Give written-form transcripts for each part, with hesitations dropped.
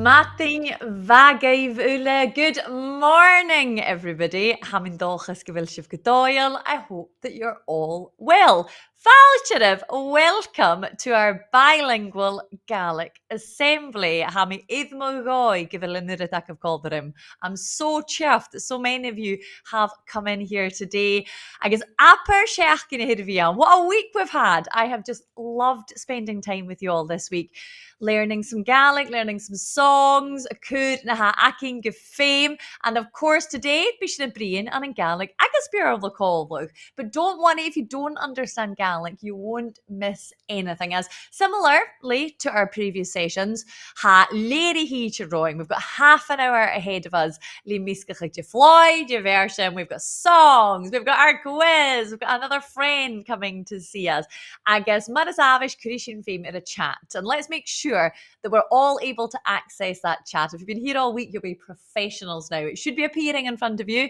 Matin vagaiv ule. Good morning, everybody. Hamin dolchas gevilshif gedoyal. I hope that you're all well. Falcharav, welcome to our bilingual Gaelic Assembly. Hami idmogoi giviliniritak of Calderim. I'm so chuffed that so many of you have come in here today. I guess upper Shechkin. What a week we've had. I have just loved spending time with you all this week. Learning some Gaelic, learning some songs, a cwd na ha acin go fame, and of course today Bishna Brian and in Gaelic agus bear the call. But don't worry if you don't understand Gaelic, you won't miss anything. As similarly to our previous sessions, ha lady heater rowing. We've got half an hour ahead of us. Version. We've got songs, we've got our quiz, we've got another friend coming to see us. I guess Marasavish Christian fame in a chat, and let's make sure that we're all able to access that chat. If you've been here all week, you'll be professionals now. It should be appearing in front of you.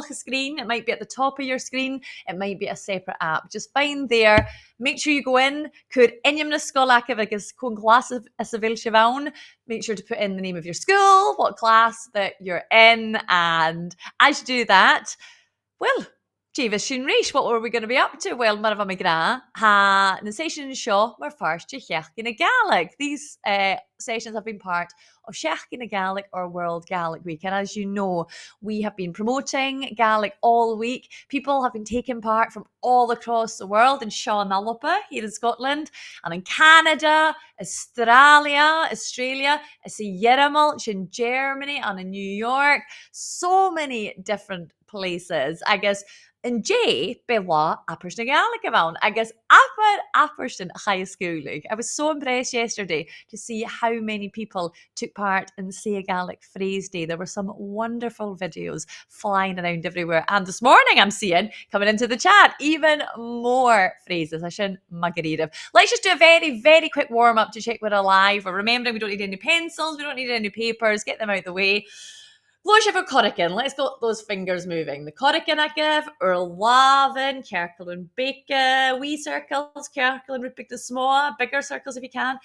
Screen. It might be at the top of your screen. It might be a separate app. Just find there. Make sure you go in. Make sure to put in the name of your school, what class that you're in, and as you do that, well, Jeeves sin ríis, what were we going to be up to? Well, mar bha migra ha Nàiseanta seo mar first Seachdain Gaelic. These sessions have been part of Seachdain Gaelic or World Gaelic Week, and as you know, we have been promoting Gaelic all week. People have been taking part from all across the world in Seannalapa here in Scotland, and in Canada, Australia, in Germany, and in New York. So many different places. I guess in J, Bewa, Apperston Gaelic around. I guess Apperston High School. I was so impressed yesterday to see how many people took part in Say a Gaelic Phrase Day. There were some wonderful videos flying around everywhere. And this morning I'm seeing, coming into the chat, even more phrases. I shouldn't Margarita. Let's just do a very, very quick warm up to check we're alive. We're remembering we don't need any pencils, we don't need any papers. Get them out of the way. Glóisibh Corrigan, let's get those fingers moving. The Corrigan I give, Lavin, Kerkel and Bake, wee circles, Kerkel and Rupik the small, bigger circles if you can.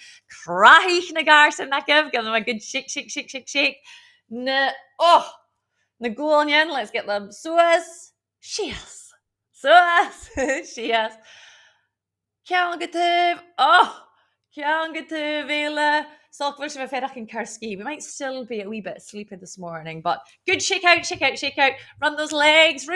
Crahich na Garson I give them a good shake. Na Gulnian, let's get them. Suas, Shias. Kiangativ, Kiangativ, we might still be a wee bit sleepy this morning, but good shake out. Run those legs. How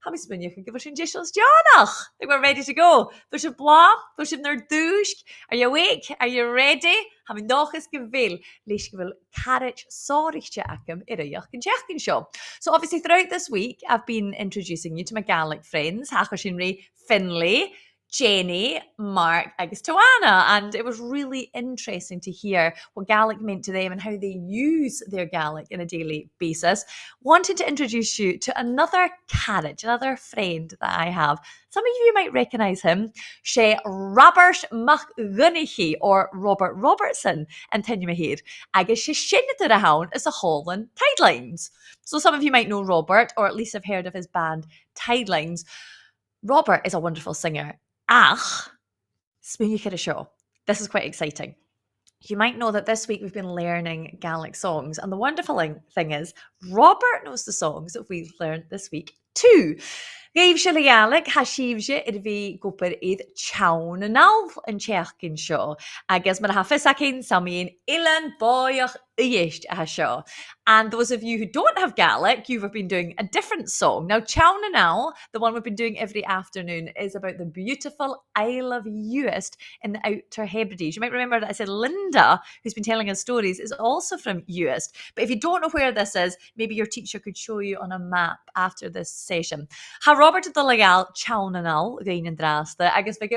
many spin you can give us in Jishels Janach? I think we're ready to go. There's a blah, there's a douche. Are you awake? Are you ready? Have nog eens gewil. Lees gewil carriage sònraichte akem irayach and check show. So obviously throughout this week, I've been introducing you to my Gaelic friends, Hachashinri, Finlay, Jenny, Mark, agus Tawana, and it was really interesting to hear what Gaelic meant to them and how they use their Gaelic on a daily basis. Wanted to introduce you to another carriage, another friend that I have. Some of you might recognise him, She Robert McGunnaghy or Robert Robertson, and Tinumahir. Agus she Shinnata Dihaoine is a Holland Tidelines. So some of you might know Robert, or at least have heard of his band Tidelines. Robert is a wonderful singer. Spoonie show. This is quite exciting. You might know that this week we've been learning Gaelic songs, and the wonderful thing is Robert knows the songs that we've learned this week too. Gaibse le Gaelic hasívse bhí gopur iad chaun an alv an Cheachdain seo. Agus mar ha fisacin samín ilan boyach uist a seo. And those of you who don't have Gaelic, you've been doing a different song. Now, Chaun and Al, the one we've been doing every afternoon, is about the beautiful Isle of Uist in the Outer Hebrides. You might remember that I said Linda, who's been telling us stories, is also from Uist. But if you don't know where this is, maybe your teacher could show you on a map after this session. Ha Robert the Legal, Chaun and Al, gain and drasta, agus vi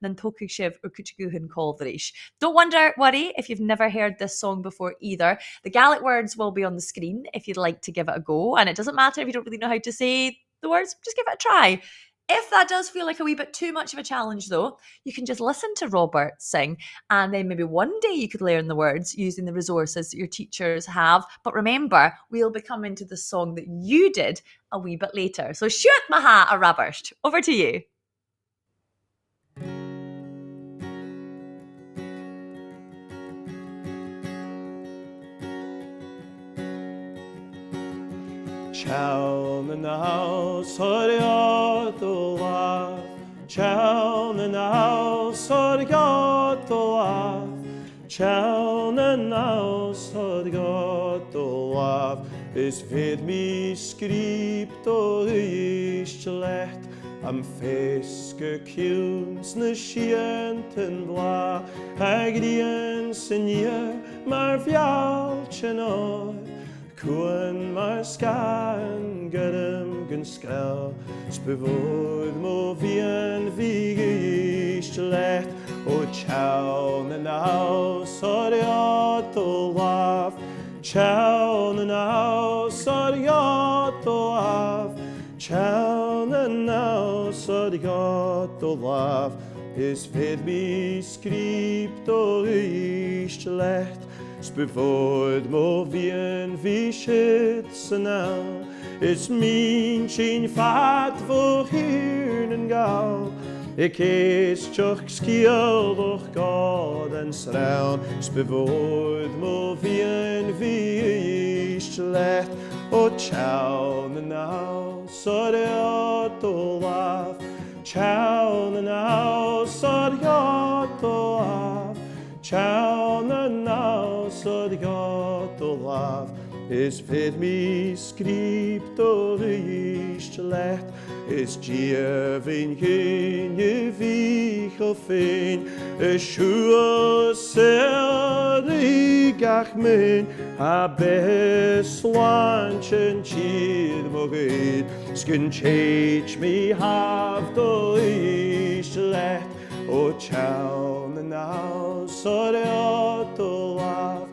then talking shiv or kuchiguhin Calvarish. Don't worry if you've never heard this song before either. The Gaelic words will be on the screen if you'd like to give it a go. And it doesn't matter if you don't really know how to say the words, just give it a try. If that does feel like a wee bit too much of a challenge though, you can just listen to Robert sing and then maybe one day you could learn the words using the resources that your teachers have. But remember, we'll be coming to the song that you did a wee bit later. So shoot maha a Robert. Over to you. Chown in the house, hurry to laugh. Chown in the house, hurry to laugh. Chown in the house, hurry to laugh. Is vid me skript og Seachdain am feske kuns na scienten bla. Agrian sinje mar fjalltjen og Kuan mar skan gadam gun skral. Spevod mo vien vige Seachdain o chown in the house, hurry to laugh. Chown in the house, hurry to laugh. Chown in the house, hurry to laugh. Is vid me skript og Seachdain. Spevod mo vien vi skitsen al. Is min sin fat voor hirnen gal. Ik is tjoch skield och God en sraun. Spevod mo vien vi Seachdain. O chown in the house, hurry to laugh. Chown in the house, hurry to laugh. Chown in the house, hurry to laugh. Is vid me skript og Seachdain. Is Gearran gynne vich og fein. Is sjua sel I gach min. A beslantjen chid mo gyd. Skyn change me haft og Seachdain. O chown in the house, hurry to laugh.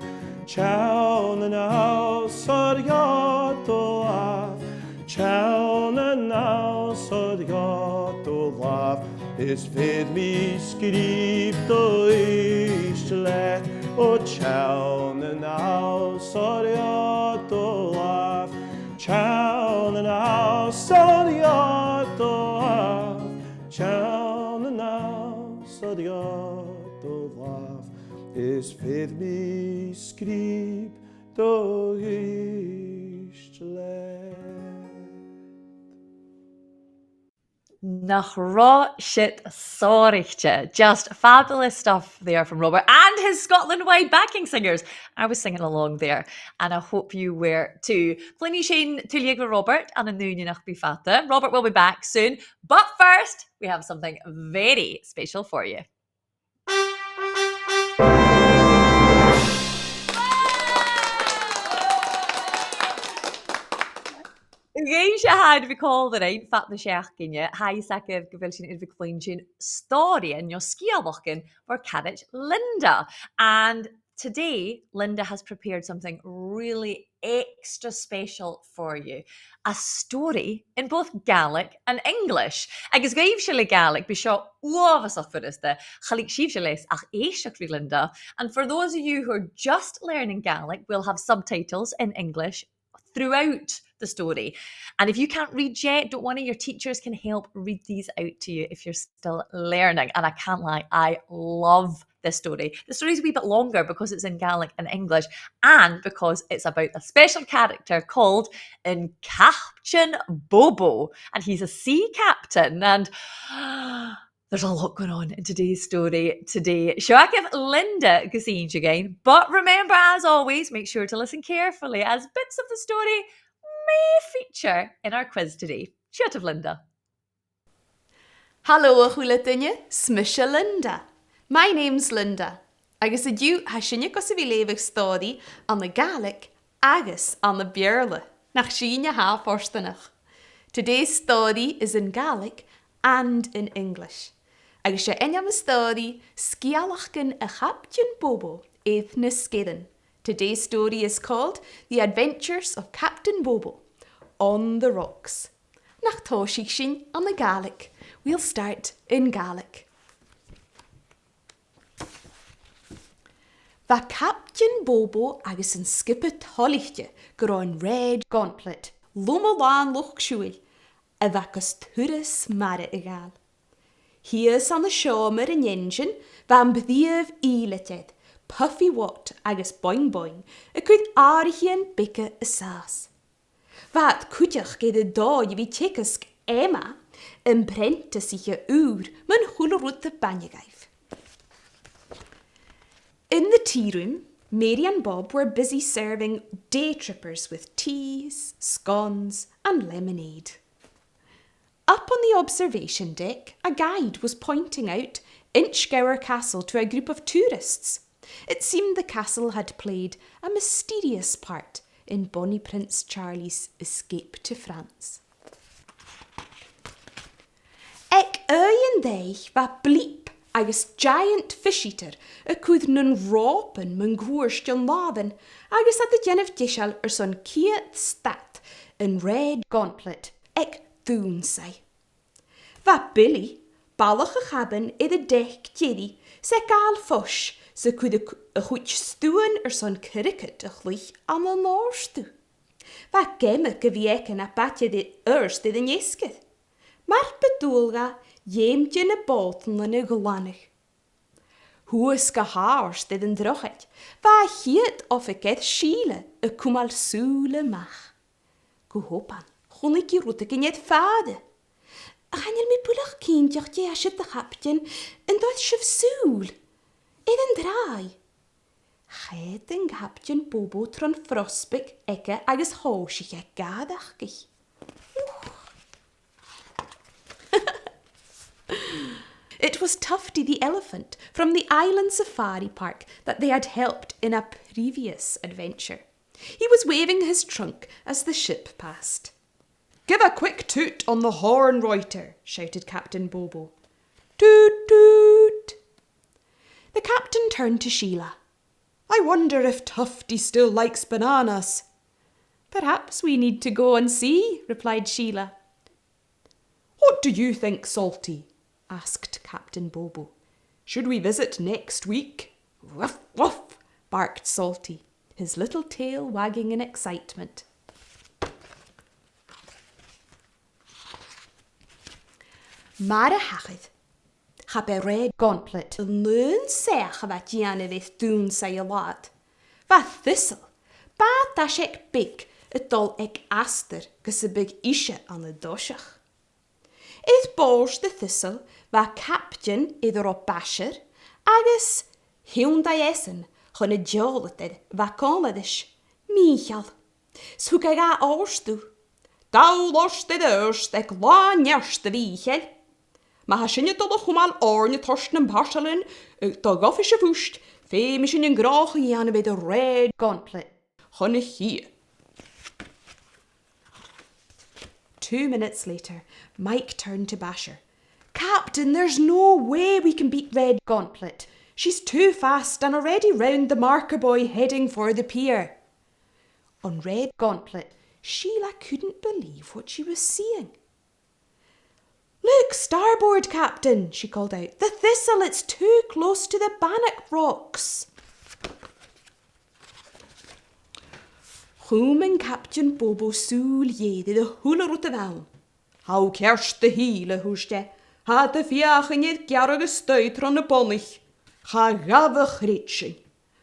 Chown in the house, hurry to laugh. Chown in the house, hurry to laugh. Is vid me skript og Seachdain. O chown in the house, hurry to laugh. Chown in the house, hurry to laugh. Chown in the house, hurry to laugh. Is vid me skript og Seachdain. Nach raw shit sònraichte. Just fabulous stuff there from Robert and his Scotland-wide backing singers. I was singing along there and I hope you were too. Cruinneachadh tuilíoga with Robert and a núineach bifata. Robert will be back soon, but first we have something very special for you. Ionnsachaidh vi called fat na seachginne, Nàiseanta go bhfuil sin iad bhfuil sin story in your sgeulachd for Cruinneachadh Linda. And today, Linda has prepared something really extra special for you. A story in both Gaelic and English. Agus Gàidhlig Gaelic be seo uavasach for the chalig sibseles ach éisteach Linda. And for those of you who are just learning Gaelic, we'll have subtitles in English throughout the story. And if you can't read yet, don't worry, your teachers can help read these out to you if you're still learning. And I can't lie, I love this story. The story's a wee bit longer because it's in Gaelic and English and because it's about a special character called Captain Bobo. And he's a sea captain and there's a lot going on in today's story today. So I give Linda Seachdain, but remember, as always, make sure to listen carefully as bits of the story may feature in our quiz today. Shut up, Linda. Hello, chuileaine, smisha Linda. My name's Linda. Agus a dú ha sinne go sa bhí léibh story an the Gaelic agus an the Bearla, nach síne ha forstanach. Today's story is in Gaelic and in English. Agus sé inam a story sgeulachd a Captain Bobo éith na seisean. Today's story is called The Adventures of Captain Bobo on the Rocks. Nach toshig sin an the Gaelic. We'll start in Gaelic. Va Captain Bobo agus an skippe tollichte gur an red gauntlet, lomalán loch siúil, a vacus turis mare egal. Here's on the shomer an engine, van bediev Ionnsachaidh, puffy wat agus boing boing, a could archien bikke a saas. Wat cwydioch gyda dòigh fi tecysg Emma yn brenta sich ŵr mewn hwlrwyd y banyegaif. In the tea room, Mary and Bob were busy serving day trippers with teas, scones and lemonade. Up on the observation deck, a guide was pointing out Inchgower Castle to a group of tourists. It seemed the castle had played a mysterious part in Bonnie Prince Charlie's escape to France. Ec Ionnsachaidh va bleep agus giant fish-eater a cwyd nun ropen mewn gwrs John Marvin agus at the genef dishal son kiet stat in red gauntlet ec Ionnsachaidh. Va Billy, ballach a cabin I the deck jerry se gal fush se cwyd a chwch stúan son cricket a chlich am a norstu. Va gemmek a vieken a batje de urst I the Nàiseanta. Maar bedoelga jeemtje na boten en a glannig. Hoe is gehaars dit een droghet, va hiet of ik het schiele, a kumal soele mach. Gehopan, gonnik je roete in het vade. Gaan je met pullach kindjach je as het de hapjen en dat schif soel. In een draai. Geet een hapjen bobo tron frostbik ikke agus hoosje gadachkig. It was Tufty the elephant from the island safari park that they had helped in a previous adventure. He was waving his trunk as the ship passed. "Give a quick toot on the horn, Reuter," shouted Captain Bobo. "Toot, toot." The captain turned to Sheila. "I wonder if Tufty still likes bananas." "Perhaps we need to go and see," replied Sheila. "What do you think, Salty?" asked Captain Bobo. "Should we visit next week?" "Woof, woof," barked Salty, his little tail wagging in excitement. Nàiseanta, heb a red gauntlet, Ionnsachaidh wat Gianna with sgeulachd. Va thistle, bad dash ek big, it dol ek aster, gus a big ishe an a doshach. It spòrs the thistle, va captain either o basher, agus Ionnsachaidh, chun a geulachd, va conladish, Michael. Swg a ga orstu. Dau lost the durst, ek la njerst the vichel. Ma ha sinne dol a chumal orne torsten en barselin, da goffische vust, femish in grach Gianna with a red gauntlet. Chun a hier. 2 minutes later, Mike turned to Basher. "Captain, there's no way we can beat Red Gauntlet. She's too fast and already round the marker buoy heading for the pier." On Red Gauntlet, Sheila couldn't believe what she was seeing. "Look, starboard, Captain," she called out. "The thistle, it's too close to the bannock rocks." Chumen Captain Bobo soel je de hula rotte wel. Hou kerst de hiele hoeste. Ha de viagen niet gerige stuit ron de bonnig. Ga gavig ritschen.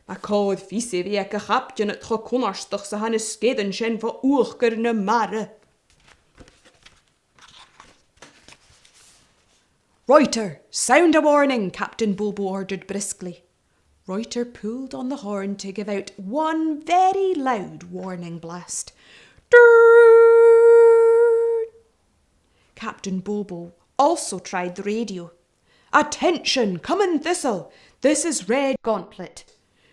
Maar koud vieze weke Captain het gekonnerstig ze han skeden zijn voor oorkerne marre. "Reuter, sound a warning," Captain Bobo ordered briskly. Reuter pulled on the horn to give out one very loud warning blast. Durr! Captain Bobo also tried the radio. "Attention, come in thistle. This is Red Gauntlet.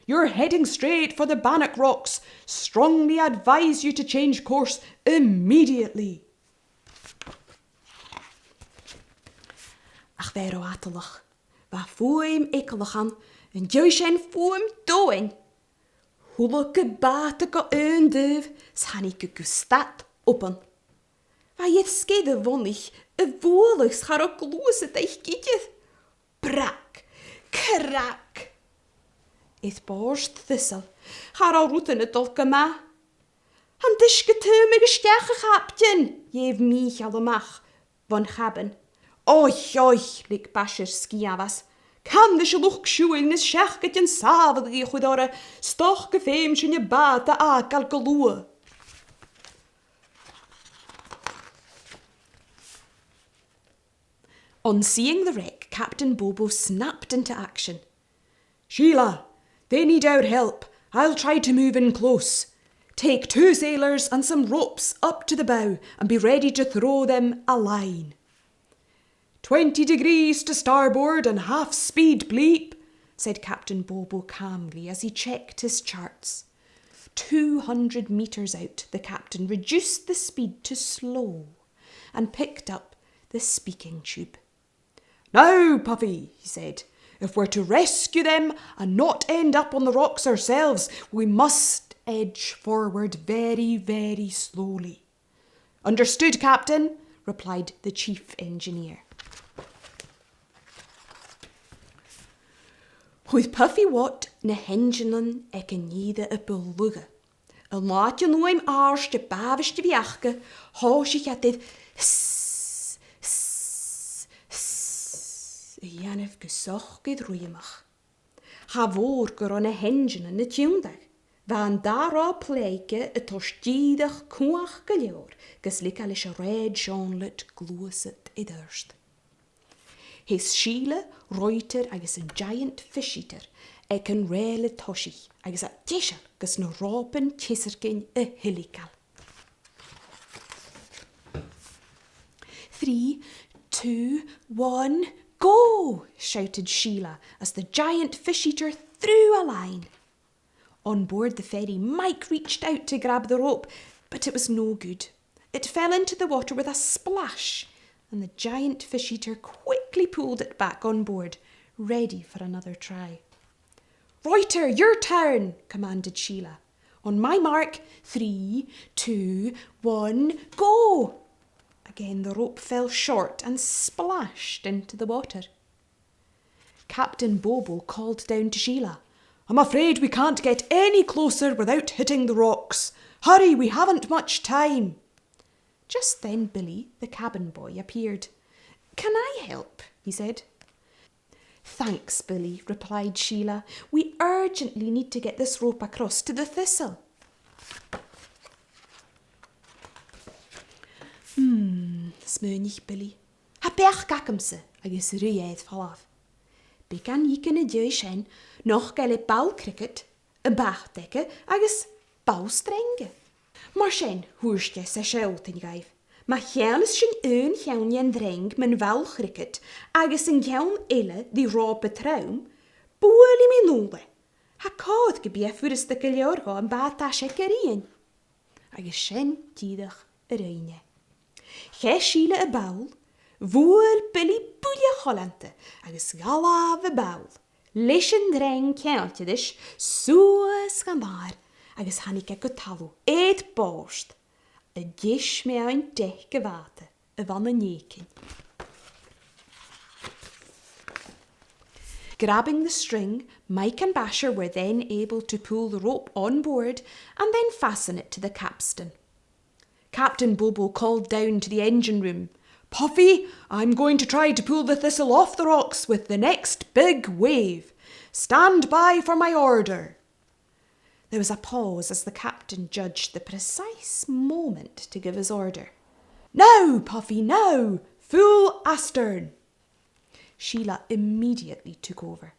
You're heading straight for the bannock rocks. Strongly advise you to change course immediately." Ach, vero atelach. Va foim ekelachan. En jy zijn voor hem doing. Hulke bateke eundev, sanike gustat open. Waar je skede wonnig, woelig schar ook loze teich gietje. Brak, krak. Het borst thistle, haar al roeten het dolke ma. Han diske tume gesteche Captain, jev mich allemach, van hebben. Oi, lik Basher skiavas. Kan de luch schuil is schechket en saved die goedore, stoch gefeemsje je bate akal geloe. On seeing the wreck, Captain Bobo snapped into action. Sheila, they need our help. I'll try to move in close. Take 2 sailors and some ropes up to the bow and be ready to throw them a line. 20 degrees to starboard and half speed, bleep, said Captain Bobo calmly as he checked his charts. 200 metres out, the captain reduced the speed to slow and picked up the speaking tube. Now, Puffy, he said, if we're to rescue them and not end up on the rocks ourselves, we must edge forward very, very slowly. Understood, Captain, replied the chief engineer. With Puffy wat na hengenan ag a níide a beluga. A láitio nuaim árs de bavish de viachke, há si chatid a dhéanamh go sochgid ruimach. Ha vor gur an a hengenan na tiúndag. Van dará pleike a tostíidach cuach go leor, gus lica leis a red sjónlit glúsat I dörst. His Sheila, Reuter agus an giant fish eater ag an réile toshi agus a tiisial gus na rápan tisarcin a hilical. 3, 2, 1, go! Shouted Sheila as the giant fish eater threw a line. On board the ferry, Mike reached out to grab the rope, but it was no good. It fell into the water with a splash, and the giant fish eater quickly pulled it back on board, ready for another try. Reuter, your turn, commanded Sheila. On my mark, 3, 2, 1, go! Again the rope fell short and splashed into the water. Captain Bobo called down to Sheila. I'm afraid we can't get any closer without hitting the rocks. Hurry, we haven't much time. Just then Billy, the cabin boy, appeared. Can I help? He said. Thanks, Billy, replied Sheila. We urgently need to get this rope across to the thistle. Smúnich Billy. Ha pech gacamsa, agus ruiad fallaf. Began yken a deu sin, noch gael bal cricket, a bachdekke, agus bouwstrenge. Mar sin, hoerstje sa schild in gaif. Ma cheanis sin cheaunje en dreng men val cricket, agus een cheaun ille die rape traum, boeli mi nulde. Ha kaad gebief voor een stukje jorga en bata shekerien. Agus sin tiedig a reine. Ge Sheila a baul, voel Billy boelie Hollante, agus galave baul. Lischen dreng keeltjedish, soes gamar, agus hannike go talu, eet borst. A dish me een deke water, a van een nekin. Grabbing the string, Mike and Basher were then able to pull the rope on board and then fasten it to the capstan. Captain Bobo called down to the engine room. Puffy, I'm going to try to pull the thistle off the rocks with the next big wave. Stand by for my order. There was a pause as the captain judged the precise moment to give his order. Now, Puffy, now! Full astern! Sheila immediately took over.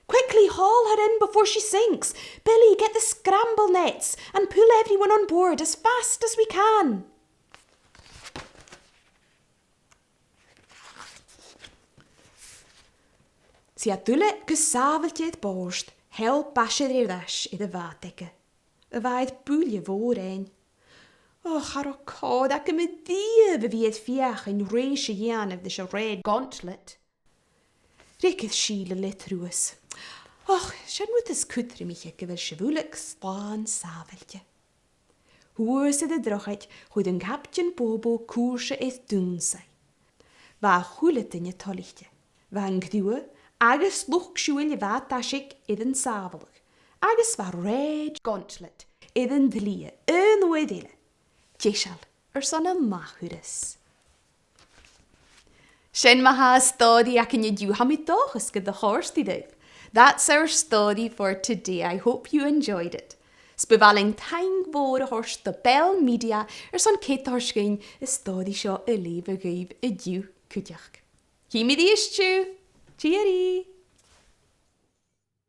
Quickly haul her in before she sinks. Billy, get the scramble nets and pull everyone on board as fast as we can. Si a dulle gesaveltje borst, help Basher dash in de vaatdekke. A vaid boelje voor een. Och, har ook koud, ik me die wie het viach en reisje jaan of de red gauntlet. Ricketh Sheila lit ruus. Och, sin moet is kutre mich ek wil sgeulachd staan saveltje. Hoe se de drochheid, hoe den Captain Bobo koerse is doen sei. Waar goelet in je tollichtje. Waar een gduwe, agus luchschuilje waatashik idden savelig. Agus waar red gauntlet, idden dlie, een oedele. Tjishal, son een machuris. Sin maha story ac in je du hamidochus get the horse did. That's our story for today. I hope you enjoyed it. Spevaling tang vore horse the Bell Media son kit horskein a story show a leve gave a du kudjach. Cíimi díostú. Cheery.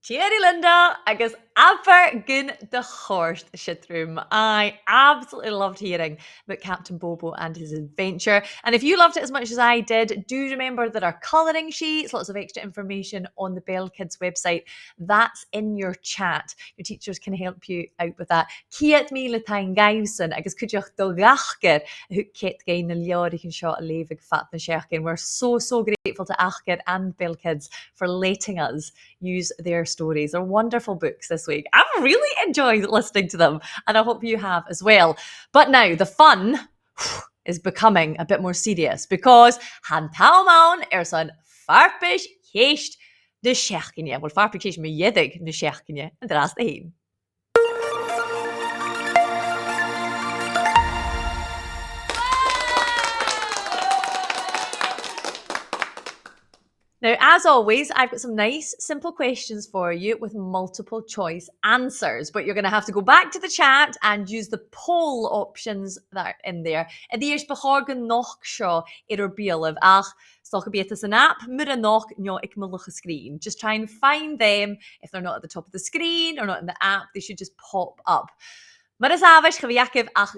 Cheery Linda, agus aber gun de chorst shitroom. I absolutely loved hearing about Captain Bobo and his adventure. And if you loved it as much as I did, do remember that our colouring sheets, lots of extra information on the Bell Kids website, that's in your chat. Your teachers can help you out with that. Ciat mi le tain gausen, agus cwydioch dòigh who ket gain na liori can shot a levig fat na shekin. We're so grateful to Achger and Bell Kids for letting us use their stories. They're wonderful books this week. I've really enjoyed listening to them, and I hope you have as well. But now the fun is becoming a bit more serious because han taumaun son farpish heist de shekinje. Well, farpish heist me yedig de shekinje, and that's the heen. Now, as always, I've got some nice, simple questions for you with multiple choice answers, but you're going to have to go back to the chat and use the poll options that are in there. And the eerst begorgen nog seo biel of ach, stoch beat as an app, mura nog nyo ik mullige screen. Just try and find them. If they're not at the top of the screen or not in the app, they should just pop up. Maar as avish gewiakiv ach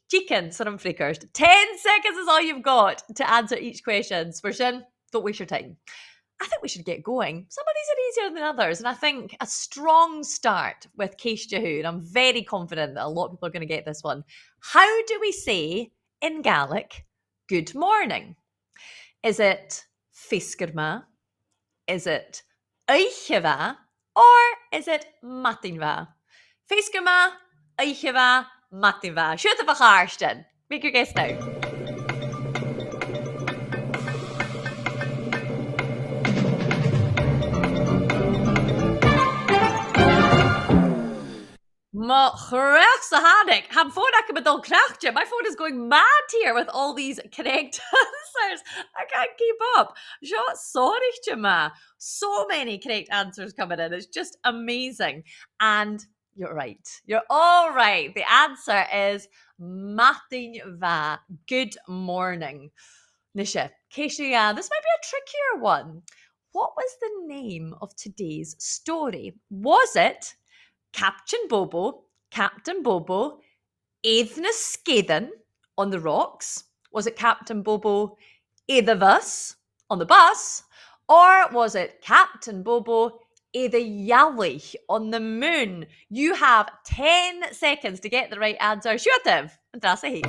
chicken, some flickers. 10 seconds is all you've got to answer each question. Spurshin. Don't waste your time. I think we should get going. Some of these are easier than others, and I think a strong start with Seachdain, and I'm very confident that a lot of people are going to get this one. How do we say in Gaelic, good morning? Is it Fiskerma? Is it Eicheva? Or is it Matinva? Fiskerma, Eicheva, Matinva. Shoot of a Harston. Make your guess now. My phone my phone is going mad here with all these correct answers. I can't keep up. Sònraichte ma. So many correct answers coming in. It's just amazing. And you're right. You're all right. The answer is Matin va. Good morning. Nisha, Keisha, this might be a trickier one. What was the name of today's story? Was it Captain Bobo, Nàiseanta on the rocks? Was it Captain Bobo, Us on the bus? Or was it Captain Bobo, Gàidhlig on the moon? You have 10 seconds to get the right answer. Siútev, and Nàiseanta.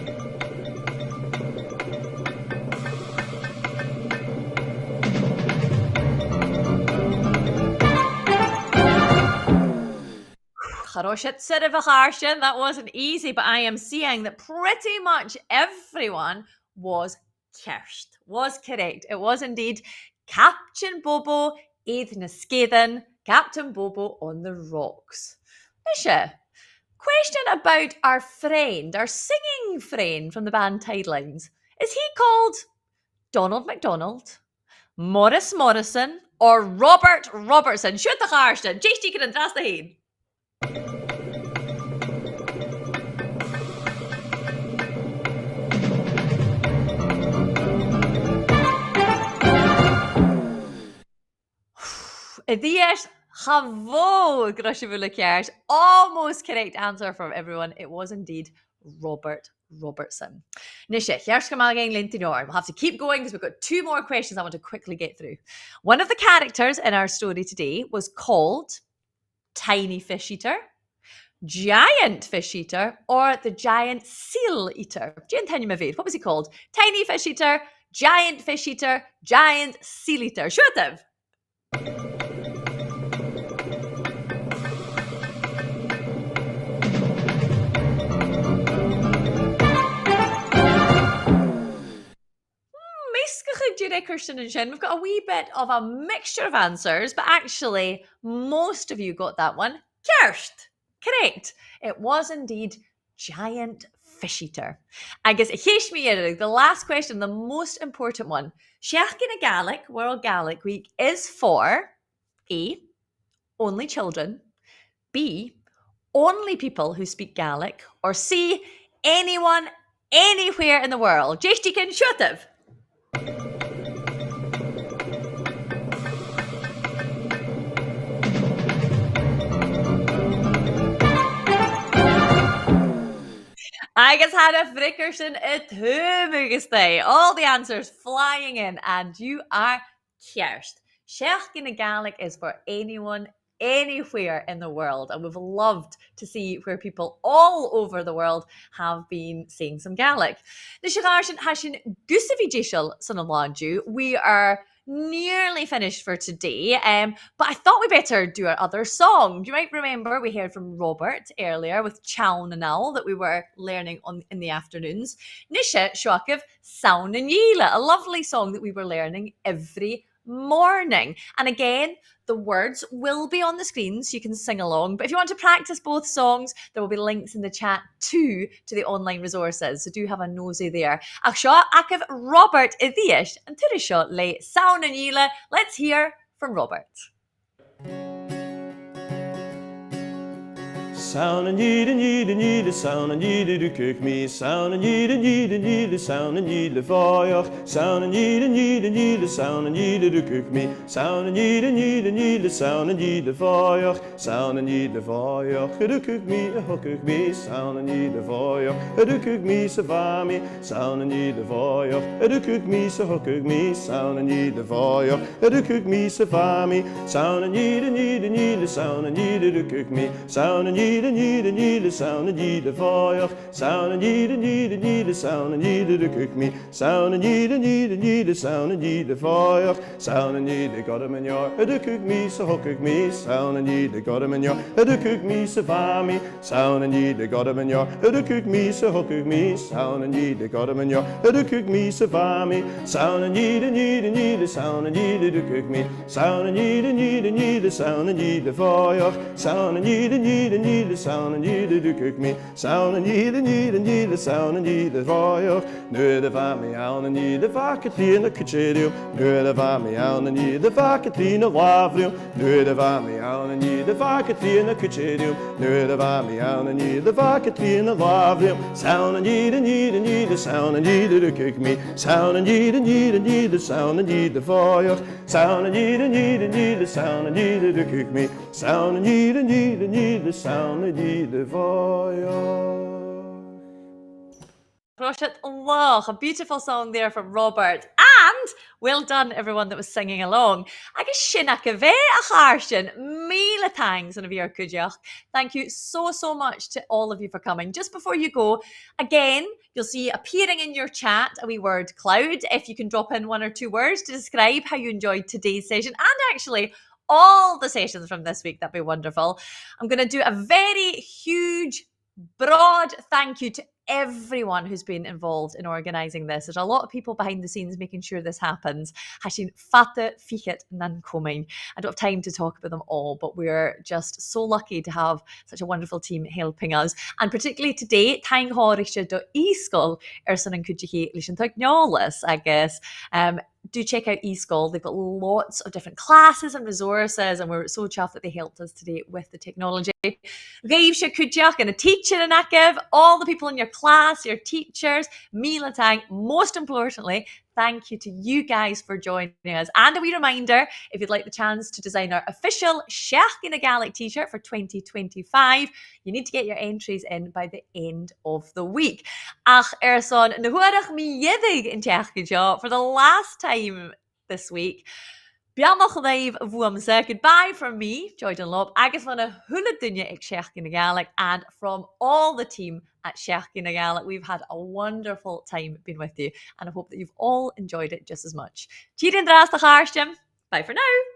That wasn't easy, but I am seeing that pretty much everyone was cursed. Was correct. It was indeed Captain Bobo, Nàiseanta, Captain Bobo on the rocks. Nisha, question about our friend, our singing friend from the band Tidelines. Is he called Donald MacDonald, Morris Morrison, or Robert Robertson? Shoot the Harston. Seachdain and Nàiseanta. Yes, almost correct answer from everyone. It was indeed Robert Robertson. Nisha, we'll have to keep going because we've got 2 more questions I want to quickly get through. One of the characters in our story today was called Tiny Fish Eater, Giant Fish Eater, or the Giant Seal Eater. What was he called? Tiny Fish Eater, Giant Fish Eater, Giant Seal Eater. Siútev. We've got a wee bit of a mixture of answers, but actually most of you got that one. Cursed. Correct. It was indeed Giant Fish Eater. I guess the last question, the most important one. Seachdain Gaelic, World Gaelic Week, is for A, only children, B, only people who speak Gaelic, or C, anyone, anywhere in the world. Seachdain, siútev. Agus Hannah Frickerson Tuimegus. All the answers flying in, and you are cursed. Seachdain Gaelic is for anyone, anywhere in the world, and we've loved to see where people all over the world have been saying some Gaelic. We are nearly finished for today, but I thought we better do our other song. You might remember we heard from Robert earlier with Chown and Owl that we were learning in the afternoons. Nisha Shoakiv Sound and Yila, a lovely song that we were learning every morning. And again, the words will be on the screen so you can sing along. But if you want to practice both songs, there will be links in the chat to the online resources. So do have a nosy there. Ach seo, Akiv Robert Idhish and Turisho le Sound and Yila. Let's hear from Robert. Sound and yeed and yeed and yeed, sound and yeed to cook me. Sound and yeed and yeed and yeed, sound and yeed the fire. Sound and yeed and yeed and yeed, sound and yeed to cook me. Sound and yeed and yeed and yeed, sound and yeed the fire. Sound and yeed the fire, to cook me, cook me. Sound and yeed the fire, to cook me, savami. Sound and yeed the fire, to cook me, so cook me. Sound and yeed the fire, to cook me, savami. Sound and yeed and yeed and yeed, sound and yeed to cook me. Sound and yeed and yeed and yeed, sound and yeed the fire. Sound and yeed and yeed and yeed, sound and yeed to cook me. Sound and yeed and yeed and yeed, sound and yeed the fire. Sound and yeed they got him in your to cook me, so cook me. Sound and yeed they got him in your to cook me, so farmy. Sound and yeed they got him in your to cook me, so cook me. Sound and yeed they got him in your to cook me, so farmy. Sound and yeed and yeed and yeed, sound and yeed to cook me. Sound and yeed and yeed and yeed, sound and yeed the fire. Sound and yeed and yeed and yeed, sound and yeed to cook me. Sound and yeed and yeed and yeed, sound and yeed the fire. Nu de van me aan en yeed de vaketien de kucherio. Nu de van me aan en yeed de vaketien de wavrio. Nu de van me aan en yeed de vaketien de kucherio. Nu de van me aan en yeed de vaketien de wavrio. Sound and yeed and yeed and yeed, sound and yeed to cook me. Sound and yeed and yeed and yeed, sound and yeed the fire. Sound and yeed and yeed and yeed, sound and yeed to cook me. Sound and yeed and yeed and yeed, sound and yeed the fire. A beautiful song there from Robert. And well done, everyone that was singing along. Agus Shinaka ve a harshin, mila thanks and a kujach. Thank you so much to all of you for coming. Just before you go, again, you'll see appearing in your chat a wee word cloud. If you can drop in one or two words to describe how you enjoyed today's session and actually all the sessions from this week, that'd be wonderful. I'm going to do a very huge, broad thank you to everyone who's been involved in organising this. There's a lot of people behind the scenes making sure this happens. Hashin fatte fichet nan coming. I don't have time to talk about them all, but we're just so lucky to have such a wonderful team helping us. And particularly today, thank sònraichte do Ionnsachaidh Erson and Kujihi Lichentagnalis, I guess. Do check out eSchool. They've got lots of different classes and resources, and we're so chuffed that they helped us today with the technology. Gaibsha Kujak and a teacher in Akiv, all the people in your class, your teachers, Mila Tang, most importantly, thank you to you guys for joining us. And a wee reminder, if you'd like the chance to design our official Seachdain Gaelic t-shirt for 2025, you need to get your entries in by the end of the week. Ach, Erson, nahuarach mi yedig in Seachdain for the last time this week. Goodbye from me, Joy Dunlop, agus van a hula dunya ag Seachdain Gaelic, and from all the team at Seachdain Gaelic. We've had a wonderful time being with you, and I hope that you've all enjoyed it just as much. Bye for now.